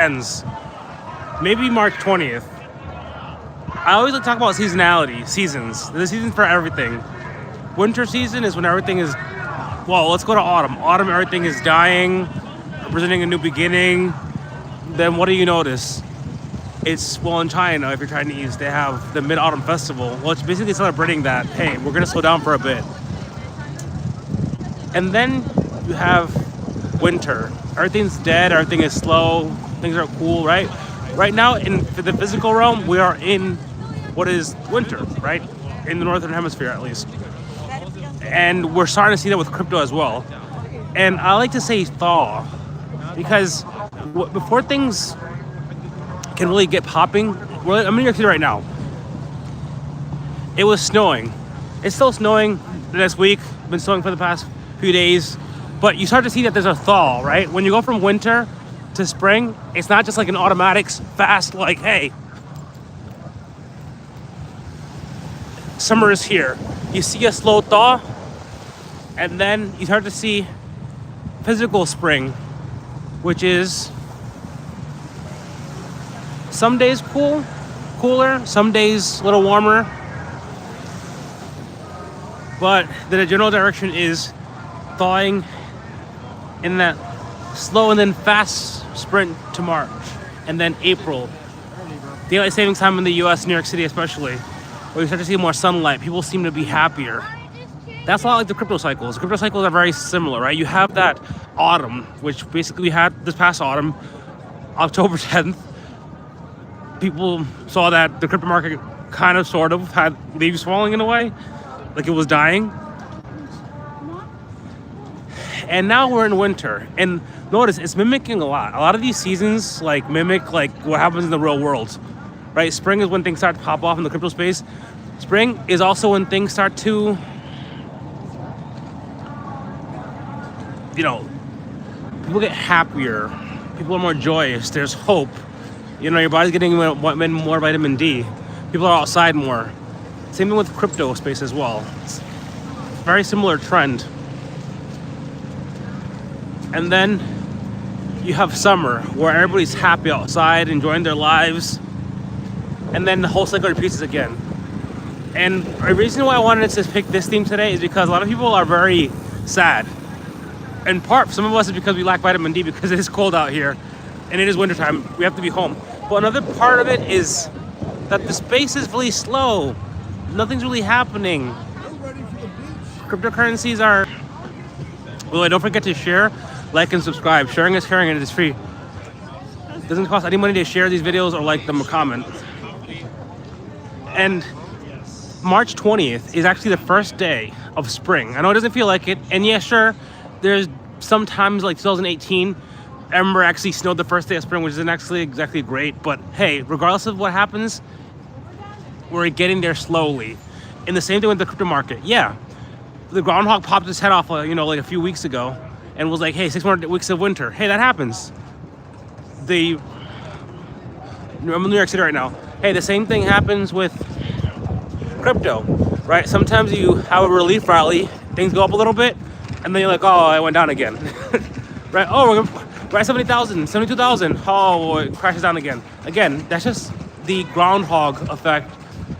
ends. Maybe March 20th. I always like to talk about seasonality, seasons. There's a season for everything. Winter season is when everything is, well, let's go to autumn. Autumn, everything is dying, representing a new beginning. Then what do you notice? It's, well, in China, if you're Chinese, they have the Mid-Autumn Festival, which basically celebrating that, hey, we're gonna slow down for a bit. And then you have winter. Everything's dead, everything is slow, things are cool, right? Right now, in the physical realm, we are in what is winter, right? In the Northern Hemisphere, at least. And we're starting to see that with crypto as well. And I like to say thaw, because before things can really get popping, I'm in New York City right now. It was snowing. It's still snowing this week. Been snowing for the past few days. But you start to see that there's a thaw, right? When you go from winter to spring, it's not just like an automatic fast, like, hey, summer is here. You see a slow thaw, and then you start to see physical spring, which is some days cooler, some days a little warmer. But the general direction is thawing in that slow and then fast sprint to March, and then April. Daylight savings time in the US, New York City especially, where you start to see more sunlight, people seem to be happier. That's a lot like the crypto cycles. Crypto cycles are very similar, right? You have that autumn, which basically we had this past autumn, October 10th. People saw that the crypto market kind of sort of had leaves falling in a way, like it was dying. And now we're in winter, and notice it's mimicking a lot. A lot of these seasons mimic what happens in the real world, right? Spring is when things start to pop off in the crypto space. Spring is also when things start to, people get happier, people are more joyous, there's hope. Your body's getting more vitamin D. People are outside more. Same thing with crypto space as well. It's a very similar trend. And then you have summer, where everybody's happy outside, enjoying their lives. And then the whole cycle repeats again. And the reason why I wanted to pick this theme today is because a lot of people are very sad. In part, some of us is because we lack vitamin D because it is cold out here and it is wintertime. We have to be home. But another part of it is that the space is really slow. Nothing's really happening. Cryptocurrencies are... Well, don't forget to share, like, and subscribe. Sharing is caring and it is free. It doesn't cost any money to share these videos or like them or comment. And March 20th is actually the first day of spring. I know it doesn't feel like it. And yeah, sure, there's sometimes like 2018, I remember actually snowed the first day of spring, which isn't actually exactly great. But hey, regardless of what happens, we're getting there slowly. And the same thing with the crypto market. Yeah, the groundhog popped his head off, like a few weeks ago and was like, hey, 6 more weeks of winter. Hey, that happens. I'm in New York City right now. Hey, the same thing happens with crypto, right? Sometimes you have a relief rally, things go up a little bit, and then you're like, oh, it went down again. Right? Oh, we're at 70,000, 72,000. Oh, it crashes down again. Again, that's just the groundhog effect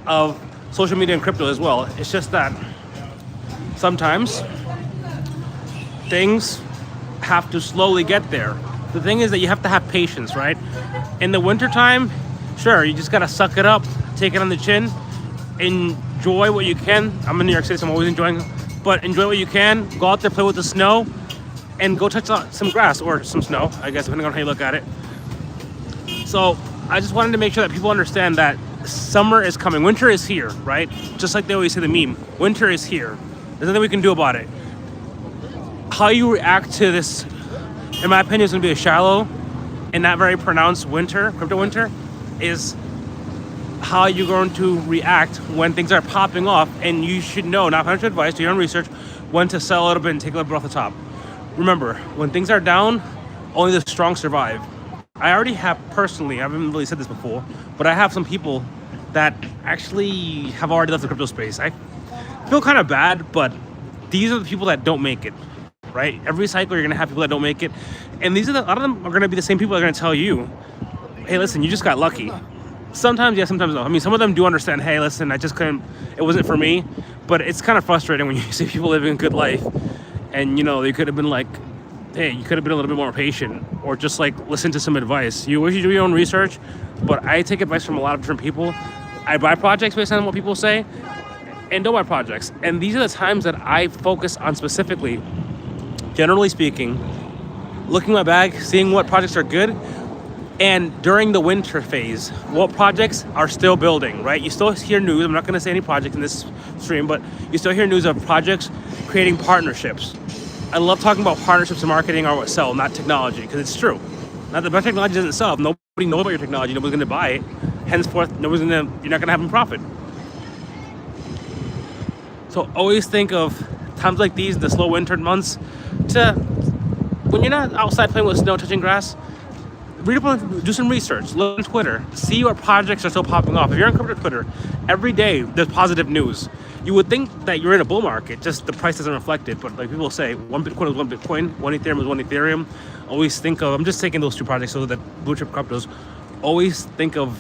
of social media and crypto as well. It's just that sometimes things have to slowly get there. The thing is that you have to have patience, right? In the wintertime, sure, you just gotta suck it up, take it on the chin, enjoy what you can. I'm in New York City, so I'm always enjoying, but enjoy what you can. Go out there, play with the snow, and go touch some grass or some snow, I guess, depending on how you look at it. So I just wanted to make sure that people understand that summer is coming. Winter is here, right? Just like they always say the meme, winter is here. There's nothing we can do about it. How you react to this, in my opinion, is going to be a shallow and not very pronounced winter, crypto winter, is how you're going to react when things are popping off. And you should know, not financial advice, do your own research, when to sell a little bit and take a little bit off the top. Remember, when things are down, only the strong survive. I already have personally, I haven't really said this before, but I have some people that actually have already left the crypto space. I feel kind of bad, but these are the people that don't make it, right? Every cycle, you're gonna have people that don't make it. And a lot of them are gonna be the same people that are gonna tell you, hey, listen, you just got lucky. Sometimes yes, sometimes no. I mean, some of them do understand, hey, listen, I just couldn't, it wasn't for me. But it's kind of frustrating when you see people living a good life and, you know, they could have been like, hey, you could have been a little bit more patient, or just like listen to some advice. You wish you do your own research, but I take advice from a lot of different people. I buy projects based on what people say and don't buy projects. And these are the times that I focus on specifically, generally speaking, looking at my bag, seeing what projects are good. And during the winter phase, what projects are still building, right? You still hear news. I'm not going to say any project in this stream, but you still hear news of projects creating partnerships. I love talking about partnerships in marketing or what sell, not technology, because it's true. Not the best technology doesn't sell. If nobody knows about your technology, nobody's going to buy it. Henceforth, you're not going to have a profit. So always think of times like these, the slow winter months, to when you're not outside playing with snow, touching grass, read up, do some research, look on Twitter, see what projects are still popping off. If you're on crypto Twitter, every day there's positive news. You would think that you're in a bull market, just the price doesn't reflect it. But like people say, one Bitcoin is one Bitcoin, one Ethereum is one Ethereum. Always think of, I'm just taking those two projects so that blue chip cryptos, always think of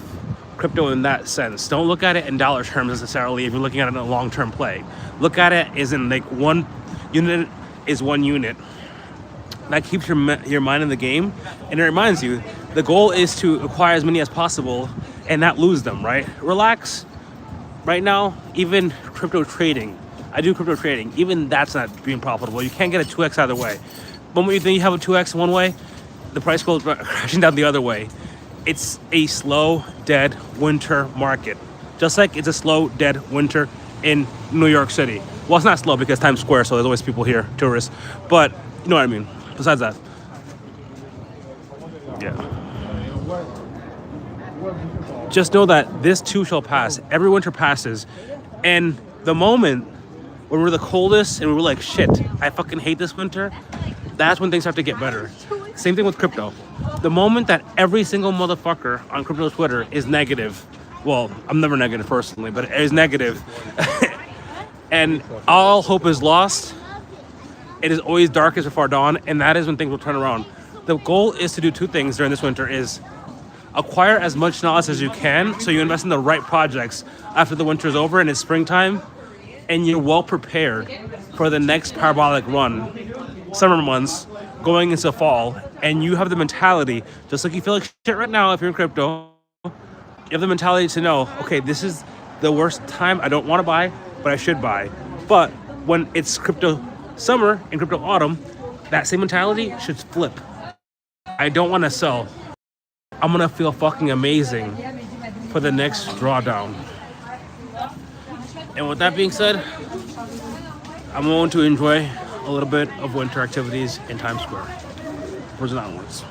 crypto in that sense. Don't look at it in dollar terms necessarily if you're looking at it in a long-term play. Look at it as in like one unit is one unit. That keeps your mind in the game, and it reminds you the goal is to acquire as many as possible and not lose them, right? Relax. Right now, even crypto trading, I do crypto trading, even that's not being profitable. You can't get a 2x either way. But when you think you have a 2x one way, the price goes crashing down the other way. It's a slow, dead winter market. Just like it's a slow, dead winter in New York City. Well, it's not slow because Times Square, so there's always people here, tourists. But you know what I mean. Besides that, yeah. Just know that this too shall pass. Every winter passes. And the moment when we're the coldest and we're like, shit, I fucking hate this winter, that's when things start to get better. Same thing with crypto. The moment that every single motherfucker on crypto Twitter is negative, well, I'm never negative personally, but it is negative, and all hope is lost, it is always darkest before dawn, and that is when things will turn around. The goal is to do two things during this winter: is acquire as much knowledge as you can so you invest in the right projects after the winter is over and it's springtime, and you're well prepared for the next parabolic run, summer months, going into fall, and you have the mentality, just like you feel like shit right now if you're in crypto, you have the mentality to know, okay, this is the worst time, I don't want to buy, but I should buy. But when it's crypto summer and crypto autumn, that same mentality should flip. I don't want to sell. I'm gonna feel fucking amazing for the next drawdown. And with that being said, I'm going to enjoy a little bit of winter activities in Times Square. Where's it onwards?